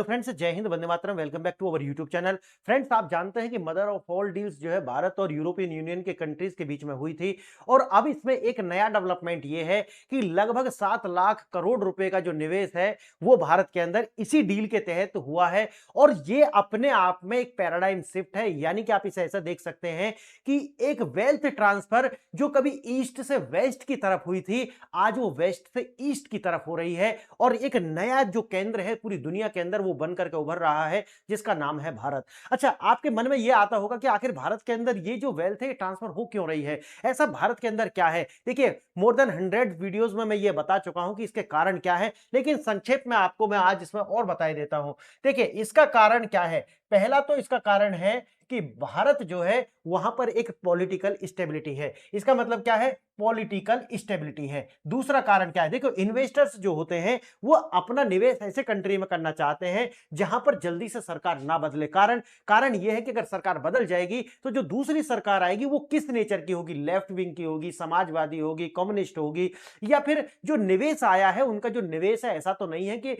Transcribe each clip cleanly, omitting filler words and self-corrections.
तो फ्रेंड्स, जय हिंद, वंदे मातरम। Welcome back to our YouTube channel. Friends, आप जानते हैं कि मदर ऑफ ऑल डील्स जो है भारत और यूरोपियन यूनियन के कंट्रीज के बीच में हुई थी। और अब इसमें एक नया डेवलपमेंट ये है कि लगभग 7 लाख करोड़ रुपए का जो निवेश है वो भारत के अंदर इसी डील के तहत हुआ है। और ये अपने आप में एक पैराडाइम शिफ्ट है, यानी कि आप इसे ऐसा देख सकते हैं कि एक वेल्थ ट्रांसफर जो कभी ईस्ट से वेस्ट की तरफ हुई थी, आज वो वेस्ट से ईस्ट की तरफ हो रही है। और एक नया जो केंद्र है पूरी दुनिया के अंदर वो बन करके उभर रहा है, जिसका नाम है भारत। अच्छा, आपके मन में ये आता होगा कि आखिर भारत के अंदर ये जो वेल्थ है ट्रांसफर हो क्यों रही है, ऐसा भारत के अंदर क्या है। देखिए, मोर देन 100 वीडियोस में मैं ये बता चुका हूं कि इसके कारण क्या है, लेकिन संक्षेप में आपको मैं आज इसमें और बता देता हूं। देखिए, इसका कारण क्या है। पहला तो इसका कारण है कि भारत जो है वहां पर एक पॉलिटिकल स्टेबिलिटी है। इसका मतलब क्या है, पॉलिटिकल स्टेबिलिटी है। दूसरा कारण क्या है, देखो, इन्वेस्टर्स जो होते हैं वो अपना निवेश ऐसे कंट्री में करना चाहते हैं जहां पर जल्दी से सरकार ना बदले। कारण कारण यह है कि अगर सरकार बदल जाएगी तो जो दूसरी सरकार आएगी वो किस नेचर की होगी, लेफ्ट विंग की होगी, समाजवादी होगी, कम्युनिस्ट होगी, या फिर जो निवेश आया है उनका जो निवेश है ऐसा तो नहीं है कि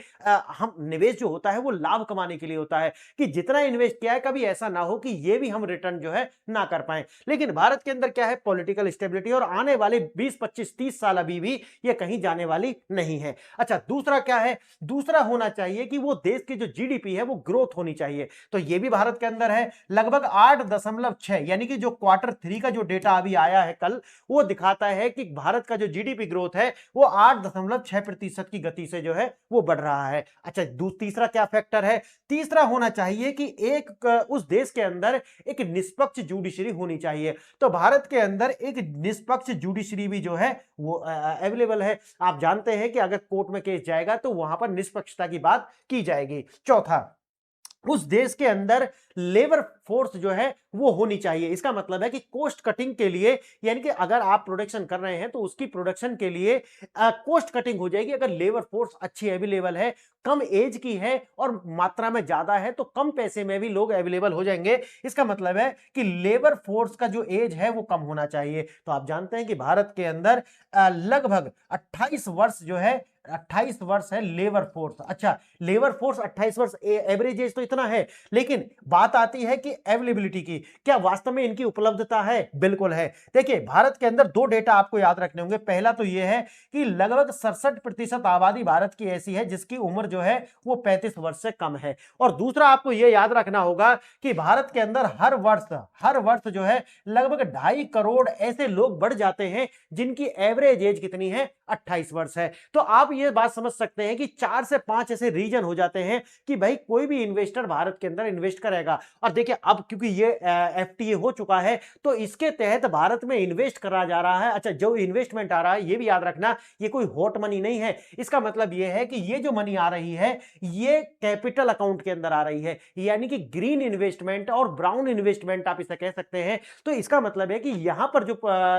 हम निवेश जो होता है वो लाभ कमाने के लिए होता है, कि जितना इन्वेस्ट किया है कभी ऐसा ना हो कि ये भी हम रिटर्न जो है ना कर पाए। लेकिन भारत के अंदर क्या है, पॉलिटिकल स्टेबिलिटी, और आने वाले 20 25 30 साल अभी भी ये कहीं जाने वाली नहीं है। अच्छा, दूसरा क्या है, दूसरा होना चाहिए कि वो देश की जो जीडीपी है वो ग्रोथ होनी चाहिए। तो ये भी भारत के अंदर है, लगभग 8.6, यानी कि जो Q3 का जो डेटा अभी आया है कल, वो दिखाता है कि भारत का जो जीडीपी ग्रोथ है वो 8.6% की गति से जो है वो बढ़ रहा है। अच्छा, तीसरा क्या फैक्टर है, तीसरा होना चाहिए कि उस देश के अंदर एक निष्पक्ष जुडिशरी होनी चाहिए। तो भारत के अंदर एक निष्पक्ष जुडिशरी भी जो है वो अवेलेबल है। आप जानते हैं कि अगर कोर्ट में केस जाएगा तो वहां पर निष्पक्षता की बात की जाएगी। चौथा, उस देश के अंदर लेबर फोर्स जो है वो होनी चाहिए। इसका मतलब है कि कॉस्ट कटिंग के लिए, यानी कि अगर आप प्रोडक्शन कर रहे हैं तो उसकी प्रोडक्शन के लिए कॉस्ट कटिंग हो जाएगी अगर लेबर फोर्स अच्छी अवेलेबल है, कम एज की है और मात्रा में ज्यादा है, तो कम पैसे में भी लोग अवेलेबल हो जाएंगे। इसका मतलब है कि लेबर फोर्स का जो एज है वो कम होना चाहिए। तो आप जानते हैं कि भारत के अंदर लगभग 28 वर्ष जो है, 28 वर्ष है लेबर फोर्स। अच्छा, लेबर फोर्स 28 वर्ष, एवरेज एज तो इतना है, लेकिन बात आती है कि अवेलेबिलिटी की, क्या वास्तव में इनकी उपलब्धता है? बिल्कुल है। देखिए, भारत के अंदर दो डेटा आपको याद रखने होंगे। पहला तो यह है कि लगभग 67% आबादी भारत की ऐसी है जिसकी उम्र जो है वो 35 वर्ष से कम है। और दूसरा आपको यह याद रखना होगा कि भारत के अंदर हर वर्ष जो है लगभग 2.5 करोड़ ऐसे लोग बढ़ जाते हैं जिनकी एवरेज एज कितनी है, 28 वर्ष है। तो आप ये बात समझ सकते हैं कि 4 से 5 ऐसे रीजन हो जाते हैं कि भाई कोई भी इन्वेस्टर भारत के अंदर इन्वेस्ट करेगा। और देखिए, अब क्योंकि ये एफटीए हो चुका है तो इसके तहत भारत में इन्वेस्ट करा जा रहा है। अच्छा, जो इन्वेस्टमेंट आ रहा है ये भी याद रखना, ये कोई हॉट मनी नहीं है। इसका मतलब ये है कि ये जो मनी आ रही है ये कैपिटल अकाउंट के अंदर आ रही है, यानी कि ग्रीन इन्वेस्टमेंट और ब्राउन इन्वेस्टमेंट आप इसे कह सकते हैं। तो इसका मतलब है कि यहां पर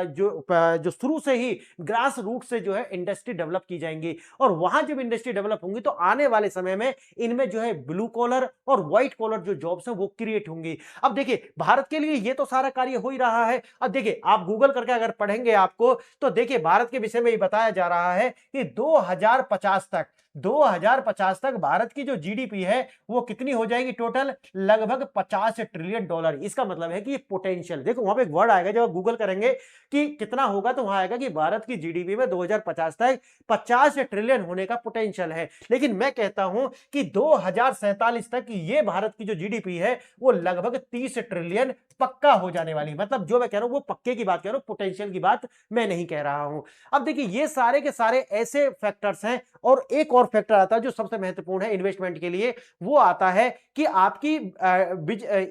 जो शुरू से ही ग्रास रूट से जो है इंडस्ट्री डेवलप की जाएंगी, और वहां जब इंडस्ट्री डेवलप होंगी तो आने वाले समय में इनमें जो है ब्लू कॉलर और व्हाइट कॉलर जो जॉब्स हैं वो क्रिएट होंगी। अब देखिए, भारत के लिए ये तो सारा कार्य हो ही रहा है। अब देखिए, आप गूगल करके अगर पढ़ेंगे आपको, तो देखिए भारत के विषय में ये बताया जा रहा है कि 2050 तक भारत की जो जीडीपी है वो कितनी हो जाएगी, टोटल लगभग $50 ट्रिलियन। इसका मतलब है कि ये पोटेंशियल, देखो वहां पे एक वर्ड आएगा जब आप गूगल करेंगे कि कितना होगा, तो वहां आएगा कि भारत की जीडीपी में 2050 तक 50 ट्रिलियन होने का पोटेंशियल है। लेकिन मैं कहता हूं कि 2047 तक ये भारत की जो जीडीपी है वो लगभग 30 ट्रिलियन पक्का हो जाने वाली। मतलब जो मैं कह रहा हूं वो पक्के की बात कह रहा हूं, पोटेंशियल की बात मैं नहीं कह रहा हूं। अब देखिए, ये सारे के सारे ऐसे फैक्टर्स हैं। और एक और फैक्टर आता है जो सबसे महत्वपूर्ण है इन्वेस्टमेंट के लिए, वो आता है कि आपकी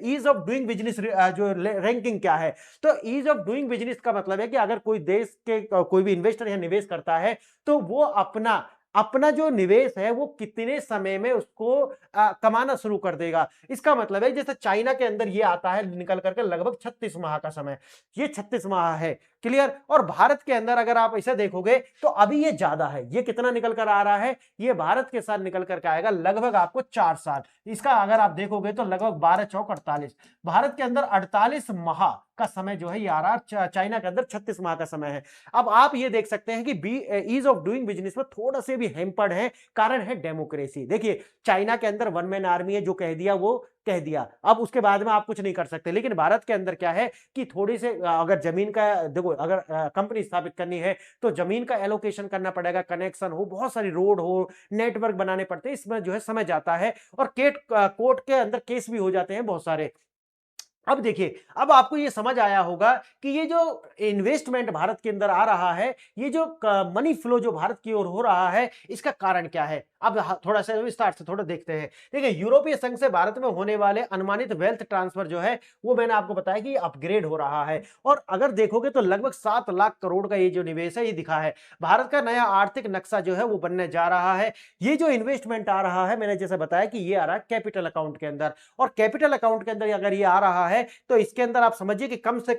ईज ऑफ डूइंग बिजनेस जो रैंकिंग क्या है। तो ईज ऑफ डूइंग बिजनेस का मतलब है कि अगर कोई देश के कोई भी इन्वेस्टर या निवेश करता है तो वो अपना अपना जो निवेश है वो कितने समय में उसको कमाना शुरू कर देगा। इसका मतलब है जैसे चाइना के अंदर ये आता है निकल करके लगभग 36 माह का समय, ये 36 माह है। क्लियर। और भारत के अंदर अगर आप इसे देखोगे तो अभी ये ज्यादा है, ये कितना निकल कर आ रहा है, ये भारत के साथ निकल कर के आएगा लगभग आपको 4 साल। इसका अगर आप देखोगे तो लगभग 12 चौक 48, भारत के अंदर 48 माह का समय जो है ये आ रहा, चाइना के अंदर 36 माह का समय है। अब आप ये देख सकते हैं कि ईज ऑफ डूइंग बिजनेस में थोड़ा से भी हेम्पर्ड है, कारण है डेमोक्रेसी। देखिए चाइना के अंदर वन मैन आर्मी है, जो कह दिया वो कह दिया, अब उसके बाद में आप कुछ नहीं कर सकते। लेकिन भारत के अंदर क्या है कि थोड़ी से अगर जमीन का देखो, अगर कंपनी स्थापित करनी है तो जमीन का एलोकेशन करना पड़ेगा, कनेक्शन हो, बहुत सारी रोड हो, नेटवर्क बनाने पड़ते हैं, इसमें जो है समय जाता है और कोर्ट के अंदर केस भी हो जाते हैं बहुत सारे। अब देखिए, अब आपको ये समझ आया होगा कि ये जो इन्वेस्टमेंट भारत के अंदर आ रहा है, ये जो मनी फ्लो जो भारत की ओर हो रहा है, इसका कारण क्या है? अब थोड़ा सा विस्तार से थोड़ा देखते हैं। देखिए, यूरोपीय संघ से भारत में होने वाले अनुमानित वेल्थ ट्रांसफर जो है, वो मैंने आपको बताया कि अपग्रेड हो रहा है। और अगर देखोगे तो लगभग 7 लाख करोड़ का ये जो निवेश है, ये दिखा है। भारत का नया आर्थिक नक्शा जो है वो बनने जा रहा है। ये जो इन्वेस्टमेंट आ रहा है, मैंने जैसे बताया कि ये आ रहा है कैपिटल अकाउंट के अंदर, और कैपिटल अकाउंट के अंदर अगर ये आ रहा है तो इसके अंदर आप समझिए कि कम से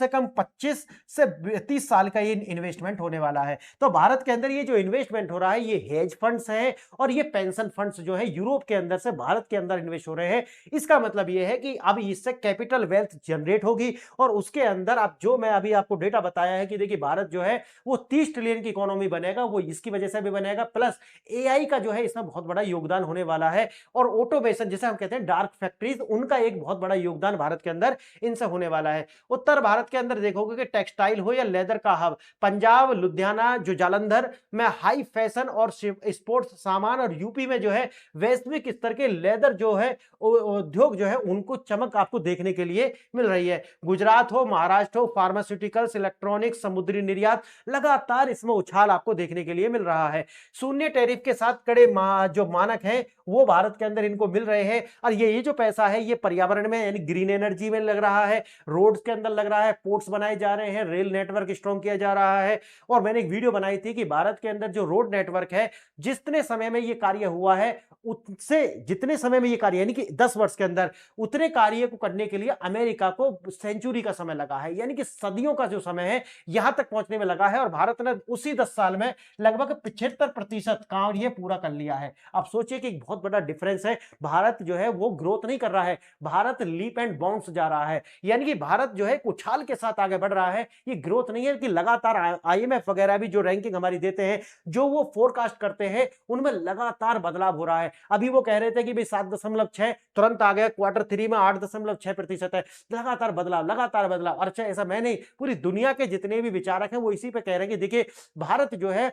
कम 25 से 30 साल का ये इन्वेस्टमेंट होने वाला है। तो भारत के अंदर ये जो इन्वेस्टमेंट हो रहा है, ये हेज फंड्स हैं और ये पेंशन फंड्स जो है यूरोप के अंदर से भारत के अंदर इन्वेस्ट हो रहे हैं। इसका मतलब ये है कि अब इससे कैपिटल वेल्थ जनरेट होगी और उसके अंदर आप जो मैं अभी आपको डेटा बताया है कि देखिए भारत जो है वो 30 ट्रिलियन की इकोनॉमी बनेगा, वो इसकी वजह से भी बनेगा, प्लस एआई का जो है इसमें बहुत बड़ा योगदान होने वाला है। और ऑटोमेशन जिसे हम कहते हैं डार्क फैक्ट्रीज, उनका एक बहुत बड़ा योगदान भारत के अंदर इनसे होने वाला है। उत्तर भारत के अंदर देखोगे कि टेक्सटाइल हो या लेदर का हब, पंजाब लुधियाना जो जालंधर में हाई फैशन और स्पोर्ट्स सामान, और यूपी में जो है वैश्विक स्तर के लेदर जो है उद्योग जो है उनको चमक आपको देखने के लिए मिल रही है। गुजरात हो, महाराष्ट्र हो, फार्मास्यूटिकल्स, इलेक्ट्रॉनिक्स, समुद्री निर्यात, लगातार इसमें उछाल आपको देखने के लिए मिल रहा है। शून्य टैरिफ के साथ कड़े जो मानक हैं वो भारत के अंदर इनको मिल रहे हैं, और ये जो पैसा है ये पर्यावरण में यानी ग्रीन एनर्जी में लग रहा है, रोड्स के अंदर लग रहा है, पोर्ट्स बनाए जा रहे हैं, रेल नेटवर्क स्ट्रॉन्ग किया जा रहा है। और मैंने एक वीडियो बनाई थी कि भारत के अंदर जो रोड नेटवर्क है, जितने समय में ये कार्य हुआ है उससे, जितने समय में ये कार्य यानी कि 10 वर्ष के अंदर, उतने कार्य को करने के लिए अमेरिका को सेंचुरी का समय लगा है, यानी कि सदियों का जो समय है यहां तक पहुंचने में लगा है, और भारत ने उसी 10 साल में लगभग 75% काम ये पूरा कर लिया है। आप सोचिए कि एक बहुत बड़ा डिफरेंस है। भारत जो है वो ग्रोथ नहीं कर रहा है, भारत लीप एंड बाउंस जा रहा है, यानी कि भारत जो है उछाल के साथ आगे बढ़ रहा है। ये ग्रोथ नहीं है कि लगातार आईएमएफ वगैरह भी जो रैंकिंग हमारी देते हैं, जो वो फोरकास्ट करते हैं, उनमें लगातार बदलाव हो रहा है। अभी वो कह रहे थे कि भाई 7.6 तुरंत आ गया, Q3 में 8.6% है, लगातार बदलाव लगातार बदलाव। अच्छा, ऐसा मैं नहीं, पूरी दुनिया के जितने भी विचारक हैं वो इसी पे कह रहे हैं कि देखिए भारत जो है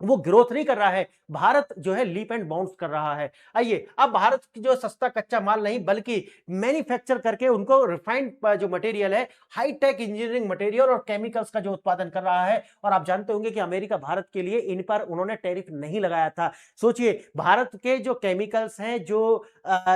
वो ग्रोथ नहीं कर रहा है, भारत जो है लीप एंड बाउंस कर रहा है। आइए, अब भारत की जो सस्ता कच्चा माल नहीं बल्कि मैन्युफैक्चर करके उनको रिफाइंड जो मटेरियल है, हाई टेक इंजीनियरिंग मटेरियल और केमिकल्स का जो उत्पादन कर रहा है। और आप जानते होंगे कि अमेरिका भारत के लिए इन पर उन्होंने टैरिफ नहीं लगाया था। सोचिए, भारत के जो केमिकल्स हैं, जो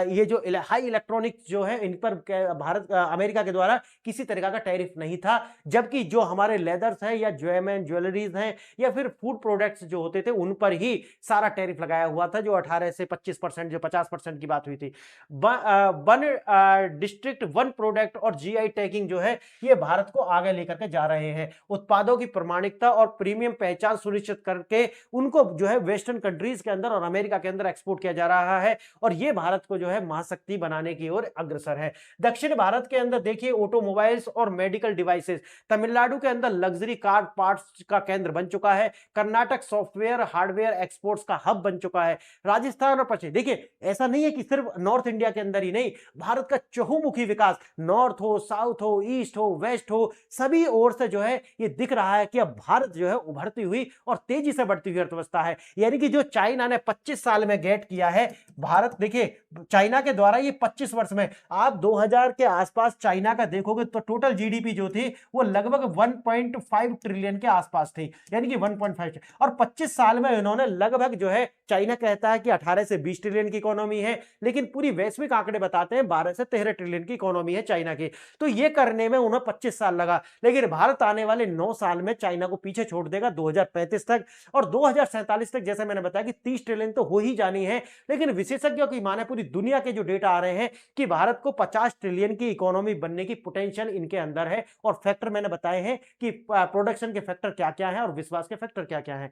ये जो हाई इलेक्ट्रॉनिक्स जो है, इन पर भारत अमेरिका के द्वारा किसी तरह का टैरिफ नहीं था, जबकि जो हमारे लेदर्स हैं या ज्वेलरीज हैं या फिर फूड प्रोडक्ट्स जो होते थे उन पर ही सारा टैरिफ लगाया हुआ था, जो 18 से 25%, जो 50% की बात हुई थी। वन डिस्ट्रिक्ट वन प्रोडक्ट और जीआई टैगिंग जो है ये भारत को आगे लेकर के जा रहे हैं। उत्पादों की प्रमाणिकता और प्रीमियम पहचान सुनिश्चित करके उनको जो है वेस्टर्न कंट्रीज के अंदर और अमेरिका के अंदर एक्सपोर्ट किया जा रहा है, और ये भारत को जो है महाशक्ति बनाने की ओर अग्रसर है। दक्षिण भारत के अंदर देखिए ऑटोमोबाइल्स और मेडिकल डिवाइसेस, तमिलनाडु के अंदर लग्जरी कार पार्ट्स का केंद्र बन चुका है, कर्नाटक सॉफ्टवेयर हार्डवेयर एक्सपोर्ट्स का हब बन चुका है, राजस्थान और पश्चिम। देखिए, ऐसा नहीं है कि सिर्फ नॉर्थ इंडिया के अंदर ही नहीं, भारत का चहुमुखी विकास, नॉर्थ हो, साउथ हो, ईस्ट हो, वेस्ट हो, सभी ओर से जो है ये दिख रहा है कि अब भारत जो है उभरती हुई और तेजी से बढ़ती हुई अर्थव्यवस्था है। यानी कि जो चाइना ने 25 साल में गेट किया है, भारत देखिए चाइना के द्वारा ये 25 वर्ष में, आप 2000 के आसपास चाइना का देखोगे तो टोटल जीडीपी जो थी वो लगभग 1.5 ट्रिलियन के आसपास थी, यानी कि 1.5, और 25 साल में इन्होंने लगभग जो है, चाइना कहता है कि 18 से 20 ट्रिलियन की इकोनॉमी है, लेकिन पूरी वैश्विक आंकड़े बताते हैं 12 से 13 ट्रिलियन की इकोनॉमी है चाइना की। तो ये करने में उन्हें 25 साल लगा, लेकिन भारत आने वाले 9 साल में चाइना को पीछे छोड़ देगा 2035 तक, और 2047 तक जैसे मैंने बताया कि 30 ट्रिलियन तो हो ही जानी है। लेकिन विशेषज्ञों की माने, पूरी दुनिया के जो डेटा आ रहे हैं कि भारत को 50 ट्रिलियन की इकोनॉमी बनने की पोटेंशियल इनके अंदर है, और फैक्टर मैंने बताए हैं कि प्रोडक्शन के फैक्टर क्या क्या है और विश्वास के फैक्टर क्या क्या है।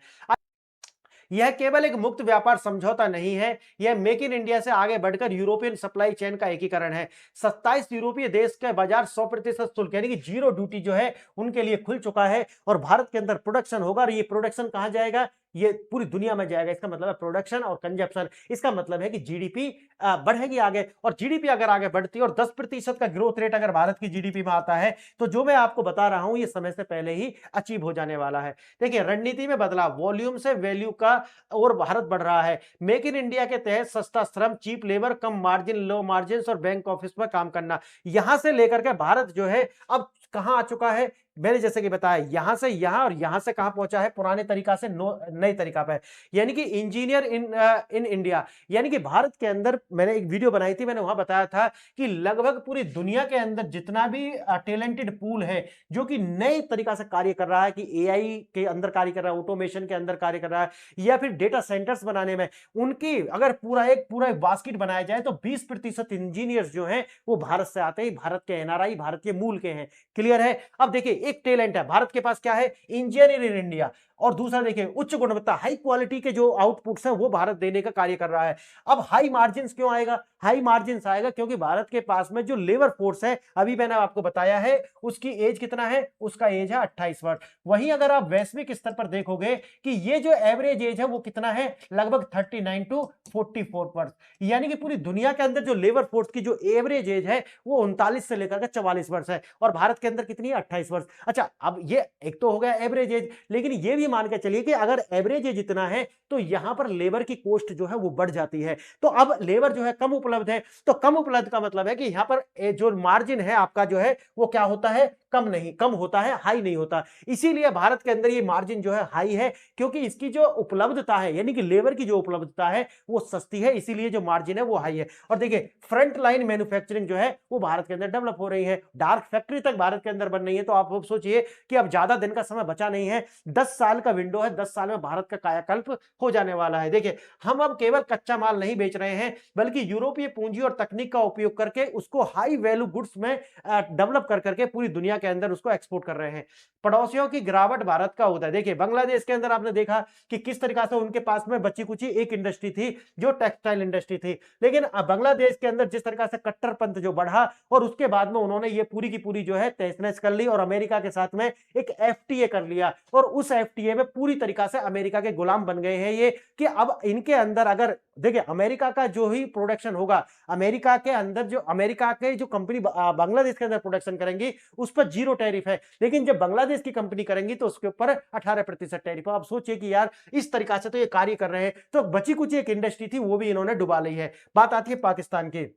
यह केवल एक मुक्त व्यापार समझौता नहीं है, यह मेक इन इंडिया से आगे बढ़कर यूरोपियन सप्लाई चेन का एकीकरण है। 27 यूरोपीय देश के बाजार 100% शुल्क यानी कि जीरो ड्यूटी जो है उनके लिए खुल चुका है, और भारत के अंदर प्रोडक्शन होगा, और ये प्रोडक्शन कहां जाएगा, ये पूरी दुनिया में जाएगा। इसका मतलब है प्रोडक्शन और कंजप्शन, इसका मतलब है कि जीडीपी बढ़ेगी आगे, और जीडीपी अगर आगे बढ़ती है और 10% का ग्रोथ रेट अगर भारत की जीडीपी में आता है, तो जो मैं आपको बता रहा हूं ये समय से पहले ही अचीव हो जाने वाला है। देखिए, रणनीति में बदलाव, वॉल्यूम से वैल्यू का और भारत बढ़ रहा है। मेक इन इंडिया के तहत सस्ता श्रम, चीप लेबर, कम मार्जिन, लो मार्जिन और बैंक ऑफिस में काम करना, यहां से लेकर के भारत जो है अब कहां आ चुका है, मैंने जैसे कि बताया, यहां से यहां और यहां से कहां पहुंचा है, पुराने तरीका से नए तरीका पे, यानी कि इंजीनियर इन इंडिया। यानी कि भारत के अंदर मैंने एक वीडियो बनाई थी, मैंने वहां बताया था कि लगभग पूरी दुनिया के अंदर जितना भी टैलेंटेड पूल है जो कि नए तरीका से कार्य कर रहा है, कि एआई के अंदर कार्य कर रहा है, ऑटोमेशन के अंदर कार्य कर रहा है, या फिर डेटा सेंटर्स बनाने में, उनकी अगर पूरा एक बास्केट बनाया जाए तो 20% इंजीनियर्स जो हैं वो भारत से आते हैं, भारत के एनआरआई, भारत के मूल के हैं। क्लियर है? अब देखिए, एक टैलेंट है भारत के पास, क्या है, इंजीनियर इन इंडिया, और दूसरा देखिए उच्च गुणवत्ता, हाई क्वालिटी के जो आउटपुट्स हैं वो भारत देने का कार्य कर रहा है। अब हाई मार्जिन क्यों आएगा, हाई मार्जिन आएगा क्योंकि भारत के पास में जो लेबर फोर्स है, अभी मैंने आपको बताया है उसकी एज कितना है, उसका एज है 28 वर्ष। वहीं अगर आप वैश्विक स्तर पर देखोगे कि ये जो एवरेज एज है वो कितना है, लगभग 39 टू 44 वर्ष, यानी कि पूरी दुनिया के अंदर जो लेबर फोर्स की जो एवरेज एज है वो 39 से लेकर के 44 वर्ष है, और भारत के अंदर कितनी है, 28 वर्ष। अच्छा, अब ये एक तो हो गया एवरेज एज, लेकिन ये भी मान के चलिए कि अगर एवरेज एज इतना है तो यहां पर लेबर की कॉस्ट जो है वो बढ़ जाती है, तो अब लेबर जो है कम उपलब्ध है, तो कम उपलब्ध का मतलब है कि यहां पर जो मार्जिन है आपका जो है वो क्या होता है, कम नहीं, कम होता है, हाई नहीं होता। इसीलिए भारत के अंदर ये मार्जिन जो है हाई है, क्योंकि इसकी जो उपलब्धता है यानी कि लेबर की जो उपलब्धता है वो सस्ती है, इसीलिए जो मार्जिन है वो हाई है। और देखिए, फ्रंट लाइन मैन्युफैक्चरिंग जो है वो भारत के अंदर डेवलप हो रही है, डार्क फैक्ट्री तक भारत के अंदर बन रही है। तो आप सोचिए कि अब ज्यादा दिन का समय बचा नहीं है, 10 साल का विंडो है, 10 साल में भारत का कायाकल्प हो जाने वाला है। देखिए, हम अब केवल कच्चा माल नहीं बेच रहे हैं, बल्कि यूरोपीय पूंजी और तकनीक का उपयोग करके उसको हाई वैल्यू गुड्स में डेवलप कर करके पूरी दुनिया के अंदर उसको एक्सपोर्ट कर रहे हैं। पड़ोसियों की गिरावट भारत का होता है। देखिए, बांग्लादेश के अंदर आपने देखा कि किस तरीका से उनके पास में बची कुची एक इंडस्ट्री थी जो टेक्सटाइल इंडस्ट्री थी, लेकिन बांग्लादेश के अंदर जिस तरीका से कट्टरपंथ जो बढ़ा, और उसके बाद में उन्होंने ये पूरी की पूरी जो है तहस-नहस कर ली, और अमेरिका के साथ में एक एफटीए कर लिया, और उस एफटीए में पूरी तरीका से अमेरिका के गुलाम बन गए हैं ये, कि अब इनके अंदर अगर देखिए अमेरिका का जो ही प्रोडक्शन होगा, अमेरिका के अंदर जो अमेरिका के जो कंपनी बांग्लादेश के अंदर प्रोडक्शन करेंगी उस पर जीरो टैरिफ है, लेकिन जब बांग्लादेश की कंपनी करेंगी तो उसके ऊपर 18% टैरिफ। आप सोचिए कि यार इस तरीका से तो ये कार्य कर रहे हैं, तो बची कुछ एक इंडस्ट्री थी वो भी इन्होंने डुबा ली है। बात आती है पाकिस्तान की।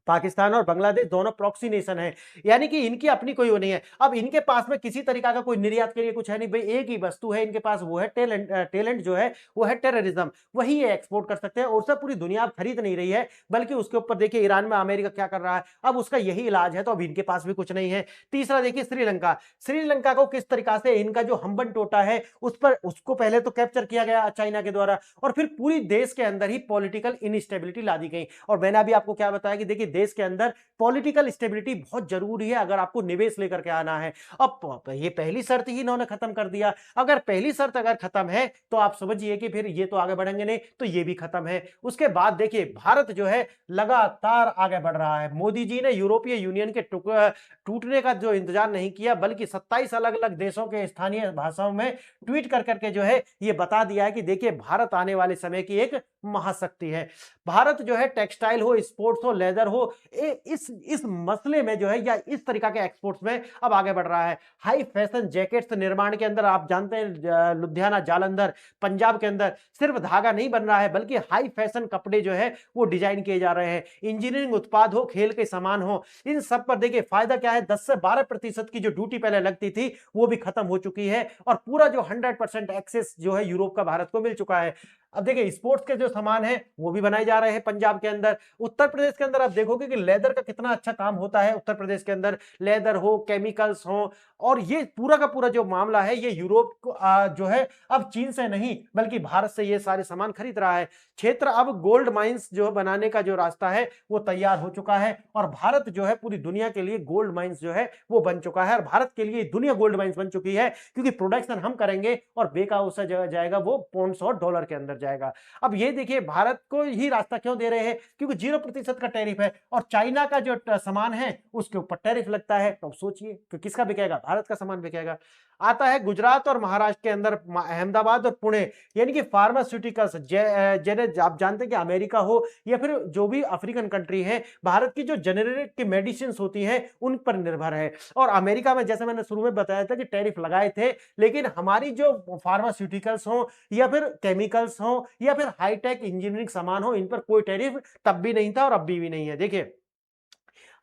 पाकिस्तान और बांग्लादेश दोनों प्रॉक्सी नेशन है, यानी कि इनकी अपनी कोई वो नहीं है। अब इनके पास में किसी तरीका का कोई निर्यात के लिए कुछ है नहीं भाई, एक ही वस्तु है इनके पास, वो है टैलेंट। टैलेंट जो है वो है टेररिज्म, वही ये एक्सपोर्ट कर सकते हैं, और सब पूरी दुनिया खरीद नहीं रही है, बल्कि उसके ऊपर देखिए ईरान में अमेरिका क्या कर रहा है, अब उसका यही इलाज है, तो अब इनके पास भी कुछ नहीं है। तीसरा देखिए श्रीलंका, श्रीलंका को किस तरीका से इनका जो हम्बन टोटा है उस पर, उसको पहले तो कैप्चर किया गया चाइना के द्वारा, और फिर पूरी देश के अंदर ही पॉलिटिकल इनस्टेबिलिटी ला दी गई। और मैंने अभी आपको क्या बताया कि देखिए देश के अंदर पॉलिटिकल स्टेबिलिटी बहुत जरूरी है अगर आपको निवेश लेकर के आना है। अब ये पहली शर्त ही इन्होंने खत्म कर दिया, अगर पहली शर्त अगर खत्म है तो आप समझिए कि फिर ये तो आगे बढ़ेंगे नहीं, तो ये भी खत्म है। उसके बाद देखिए भारत जो है लगातार आगे बढ़ रहा है। मोदी जी ने यूरोपीय यूनियन के टूटने का जो इंतजार नहीं किया, बल्कि 27 अलग अलग देशों के स्थानीय भाषाओं में ट्वीट कर करके जो है ये बता दिया है कि देखिए भारत आने वाले समय की एक महाशक्ति है। भारत जो है टेक्सटाइल हो, स्पोर्ट्स हो, लेदर हो, इस मसले में जो है या इस तरीका के एक्सपोर्ट्स में अब आगे बढ़ रहा है। हाई फैशन जैकेट्स निर्माण के अंदर आप जानते हैं लुधियाना, जालंधर, पंजाब के अंदर सिर्फ धागा नहीं बन रहा है बल्कि हाई फैशन कपड़े जो है वो डिजाइन किए जा रहे हैं। इंजीनियरिंग उत्पाद हो, खेल के सामान हो, इन सब पर देखिए फायदा क्या है, 10 से 12% की जो ड्यूटी पहले लगती थी वो भी खत्म हो चुकी है और पूरा जो 100% एक्सेस जो है यूरोप का भारत को मिल चुका है। अब देखिए स्पोर्ट्स के जो सामान है वो भी बनाए जा रहे हैं पंजाब के अंदर। उत्तर प्रदेश के अंदर आप देखोगे कि लेदर का कितना अच्छा काम होता है उत्तर प्रदेश के अंदर, लेदर हो, केमिकल्स हो, और ये पूरा का पूरा जो मामला है ये यूरोप को जो है अब चीन से नहीं बल्कि भारत से ये सारे सामान खरीद रहा है। क्षेत्र अब गोल्ड माइंस जो बनाने का जो रास्ता है वो तैयार हो चुका है और भारत जो है पूरी दुनिया के लिए गोल्ड माइंस जो है वो बन चुका है और भारत के लिए दुनिया गोल्ड माइंस बन चुकी है क्योंकि प्रोडक्शन हम करेंगे और बेका उससे जाएगा वो पौंड्स और डॉलर के अंदर जाएगा। अब ये देखिए भारत को ही रास्ता क्यों दे रहे हैं, क्योंकि 0% का टैरिफ है और चाइना का जो सामान है उसके ऊपर टैरिफ लगता है। तो सोचिए कि किसका बिकेगा, भारत का सामान बिकेगा। आता है गुजरात और महाराष्ट्र के अंदर अहमदाबाद और पुणे, यानी कि फार्मास्यूटिकल्स, आप जानते हैं कि अमेरिका हो या फिर जो भी अफ्रीकन कंट्री है, भारत की जो जेनेरिक की मेडिसिन होती है उन पर निर्भर है। और अमेरिका में जैसे मैंने शुरू में बताया था कि टैरिफ लगाए थे, लेकिन हमारी जो फार्मास्यूटिकल्स हो या फिर केमिकल्स हो या फिर हाईटेक इंजीनियरिंग सामान हो, इन पर कोई टैरिफ तब भी नहीं था और अब भी नहीं है। देखिए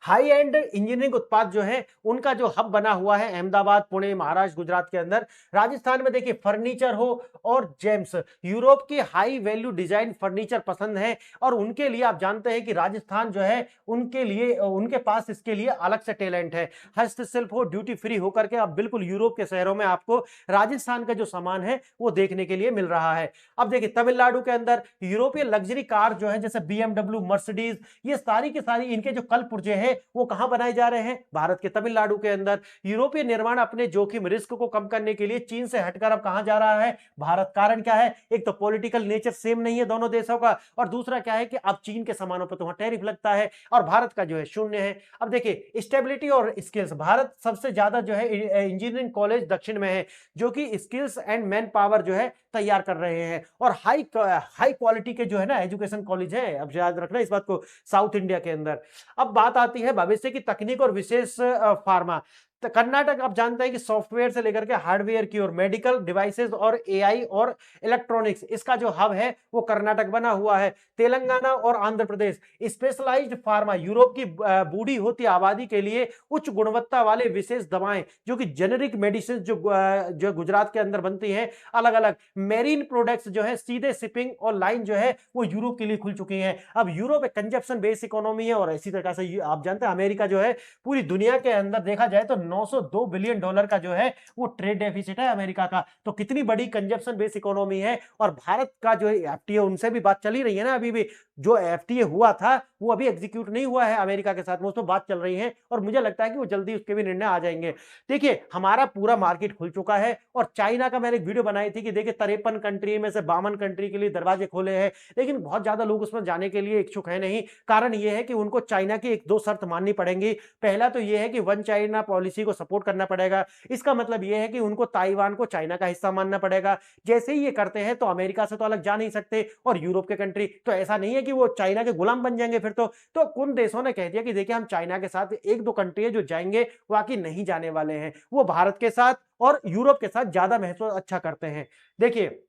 हाई एंड इंजीनियरिंग उत्पाद जो है उनका जो हब बना हुआ है अहमदाबाद, पुणे, महाराष्ट्र, गुजरात के अंदर। राजस्थान में देखिए फर्नीचर हो और जेम्स, यूरोप की हाई वैल्यू डिजाइन फर्नीचर पसंद है और उनके लिए आप जानते हैं कि राजस्थान जो है उनके लिए उनके पास इसके लिए अलग से टैलेंट है। हस्तशिल्प हो, ड्यूटी फ्री होकर के अब बिल्कुल यूरोप के शहरों में आपको राजस्थान का जो सामान है वो देखने के लिए मिल रहा है। अब देखिए तमिलनाडु के अंदर यूरोपीय लग्जरी कार जो है जैसे BMW, मर्सिडीज, ये सारी की सारी इनके जो कल पुर्जे हैं वो कहां बनाए जा रहे हैं, भारत के तमिलनाडु के अंदर। यूरोपीय निर्माण अपने जोखिम रिस्क को कम करने के लिए चीन से हटकर अब कहां जा रहा है, भारत। कारण क्या है, एक तो पॉलिटिकल नेचर सेम नहीं है दोनों देशों का और दूसरा क्या है कि अब चीन के सामानों पर तो वहां टैरिफ लगता है और भारत का जो है शून्य है। अब देखिए स्टेबिलिटी और स्किल्स, भारत सबसे ज्यादा जो है इंजीनियरिंग कॉलेज दक्षिण में है जो कि स्किल्स एंड मैन पावर जो है तैयार कर रहे हैं और हाई क्वालिटी के जो है ना एजुकेशन कॉलेज है, अब याद रखना इस बात को, साउथ इंडिया के अंदर। अब बात आती है भविष्य की तकनीक और विशेष फार्मा। तो कर्नाटक आप जानते हैं कि सॉफ्टवेयर से लेकर के हार्डवेयर की और मेडिकल डिवाइसेस और एआई और इलेक्ट्रॉनिक्स, इसका जो हब है वो कर्नाटक बना हुआ है। तेलंगाना और Andhra Pradesh specialised pharma, Europe की बूढ़ी होती आबादी के लिए उच्च गुणवत्ता वाले विशेष दवाएं जो कि जेनेरिक मेडिसिन जो गुजरात के अंदर बनती हैं, अलग अलग मेरीन प्रोडक्ट्स जो है सीधे शिपिंग और लाइन जो है वो यूरोप के लिए खुल चुकी हैं। अब यूरोप एक कंजप्शन बेस्ड इकोनॉमी है और इसी तरह से आप जानते हैं अमेरिका जो है पूरी दुनिया के अंदर देखा जाए तो $902 बिलियन का जो है वो ट्रेड डेफिसिट है अमेरिका का। तो कितनी बड़ी कंजप्शन बेस्ड इकोनॉमी है और भारत का जो एफटीए उनसे भी बात चली रही है ना, अभी भी जो एफटीए हुआ था वो अभी एग्जीक्यूट नहीं हुआ है अमेरिका के साथ में, उसमें बात चल रही है और मुझे लगता है कि वो जल्दी उसके भी निर्णय आ जाएंगे। देखिए हमारा पूरा मार्केट खुल चुका है और चाइना का मैंने एक वीडियो बनाई थी कि देखिए 53 कंट्री में से 52 कंट्री के लिए दरवाजे खोले हैं, लेकिन बहुत ज्यादा लोग उसमें जाने के लिए इच्छुक है नहीं। कारण यह है कि उनको चाइना की एक दो शर्त माननी पड़ेंगी। पहला तो यह है कि वन चाइना पॉलिसी को सपोर्ट करना पड़ेगा, इसका मतलब यह है कि उनको ताइवान को चाइना का हिस्सा मानना पड़ेगा। जैसे ही ये करते हैं तो अमेरिका से तो अलग जा नहीं सकते और यूरोप के कंट्री तो ऐसा नहीं है कि वो चाइना के गुलाम बन जाएंगे फिर तो कुछ देशों ने कह दिया कि देखिए हम चाइना के साथ एक दो कंट्री है जो जाएंगे, बाकी नहीं जाने वाले हैं। वो भारत के साथ और यूरोप के साथ ज्यादा महसूस अच्छा करते हैं। देखिए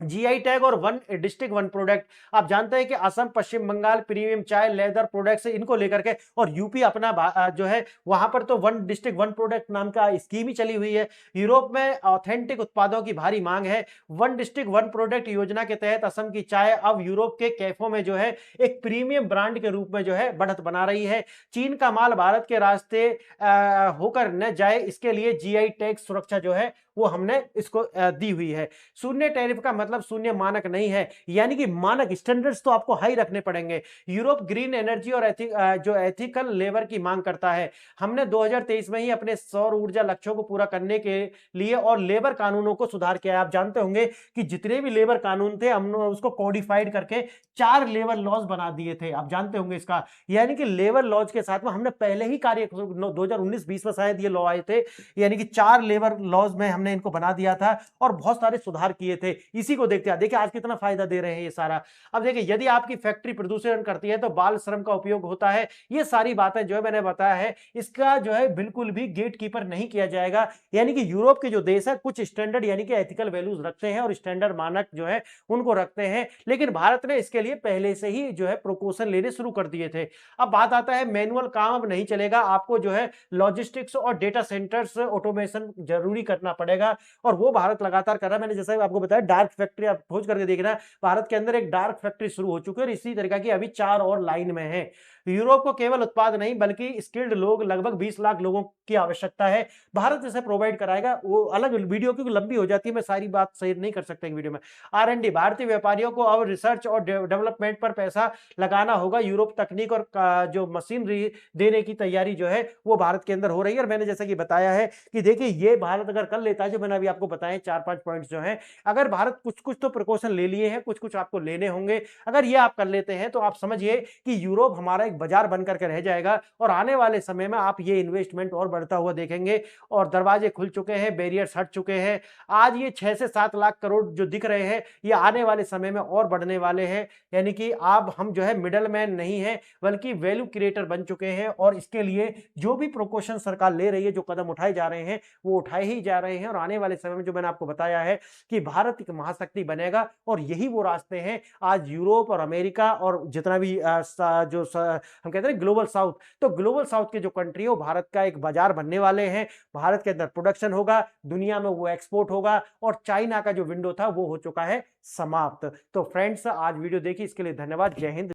जीआई टैग और वन डिस्ट्रिक्ट वन प्रोडक्ट, आप जानते हैं कि असम, पश्चिम बंगाल प्रीमियम चाय, लेदर प्रोडक्ट्स इनको लेकर के और यूपी अपना जो है वहां पर तो वन डिस्ट्रिक्ट वन प्रोडक्ट नाम का स्कीम ही चली हुई है। यूरोप में ऑथेंटिक उत्पादों की भारी मांग है। वन डिस्ट्रिक्ट वन प्रोडक्ट योजना के तहत असम की चाय अब यूरोप के कैफों में जो है एक प्रीमियम ब्रांड के रूप में जो है बढ़त बना रही है। चीन का माल भारत के रास्ते होकर न जाए, इसके लिए जीआई टैग सुरक्षा जो है वो हमने इसको दी हुई है। शून्य टैरिफ का मतलब शून्य मानक नहीं है, यानी कि मानक स्टैंडर्ड्स तो आपको हाई रखने पड़ेंगे। यूरोप ग्रीन एनर्जी और जो एथिकल लेबर की मांग करता है। हमने 2023 में ही अपने सौर ऊर्जा लक्ष्यों को पूरा करने के लिए और लेबर कानूनों को सुधार किया है। आप जानते होंगे कि जितने भी लेबर कानून थे हमने उसको कोडिफाइड करके 4 लेबर लॉज बना दिए थे, आप जानते होंगे इसका। यानी कि लेबर लॉज के साथ में हमने पहले ही कार्य 2019-20 में शायद ये लॉ आए थे, यानी कि 4 लेबर लॉज में हमने हमने इनको बना दिया था और बहुत सारे सुधार किए थे। इसी को देखते हैं, देखिए आज कितना फायदा दे रहे हैं ये सारा। अब देखिए यदि आपकी फैक्ट्री प्रदूषण करती है तो बाल श्रम का उपयोग होता है। ये सारी बातें जो है मैंने बताया है, इसका जो है बिल्कुल भी गेट कीपर नहीं किया जाएगा। यानी कि यूरोप के जो देश है कुछ स्टैंडर्ड यानी कि एथिकल वैल्यूज रखते हैं और स्टैंडर्ड मानक जो है उनको रखते हैं, लेकिन भारत ने इसके लिए पहले से ही जो है प्रिकॉशन लेने शुरू कर दिए थे। अब बात आता है मैनुअल काम अब नहीं चलेगा, आपको जो है लॉजिस्टिक्स और डेटा सेंटर्स ऑटोमेशन जरूरी करना पड़ेगा और वो भारत लगातार कर रहा है। मैंने जैसा आपको बताया डार्क फैक्ट्री आप खोज करके देखना, भारत के अंदर एक डार्क फैक्ट्री शुरू हो चुकी है और इसी तरीके की अभी 4 और लाइन में है। यूरोप को केवल उत्पाद नहीं बल्कि स्किल्ड लोग लगभग 20 लाख लोगों की आवश्यकता है, भारत इसे प्रोवाइड कराएगा। वो अलग वीडियो क्योंकि लंबी हो जाती है, मैं सारी बात शेयर नहीं कर सकता एक वीडियो में। R&D, भारतीय व्यापारियों को अब रिसर्च और डेवलपमेंट पर पैसा लगाना होगा। यूरोप तकनीक और जो मशीनरी देने की तैयारी जो है वो भारत के अंदर हो रही है। और मैंने जैसा कि बताया है कि देखिए ये भारत अगर कर लेता है, जो मैंने अभी आपको बताया 4-5 पॉइंट्स जो हैं, अगर भारत कुछ कुछ तो प्रिकॉशन ले लिए हैं, कुछ कुछ आपको लेने होंगे, अगर ये आप कर लेते हैं तो आप समझिए कि यूरोप हमारा एक बाजार बन करके रह जाएगा और आने वाले समय में आप ये इन्वेस्टमेंट और बढ़ता हुआ देखेंगे। और दरवाजे खुल चुके हैं, बैरियर्स हट चुके हैं। आज ये 6 से 7 लाख करोड़ जो दिख रहे हैं ये आने वाले समय में और बढ़ने वाले हैं। यानी कि अब हम जो है मिडल मैन नहीं है बल्कि वैल्यू क्रिएटर बन चुके हैं और इसके लिए जो भी प्रिकॉशन सरकार ले रही है, जो कदम उठाए जा रहे हैं वो उठाए ही जा रहे हैं। और आने वाले समय में जो मैंने आपको बताया है कि भारत एक महाशक्ति बनेगा और यही वो रास्ते हैं। आज यूरोप और अमेरिका और जितना भी हम कहते हैं ग्लोबल साउथ, तो ग्लोबल साउथ के जो कंट्री है वो भारत का एक बाजार बनने वाले हैं। भारत के अंदर प्रोडक्शन होगा, दुनिया में वो एक्सपोर्ट होगा और चाइना का जो विंडो था वो हो चुका है समाप्त। तो फ्रेंड्स आज वीडियो देखी इसके लिए धन्यवाद। जय हिंद।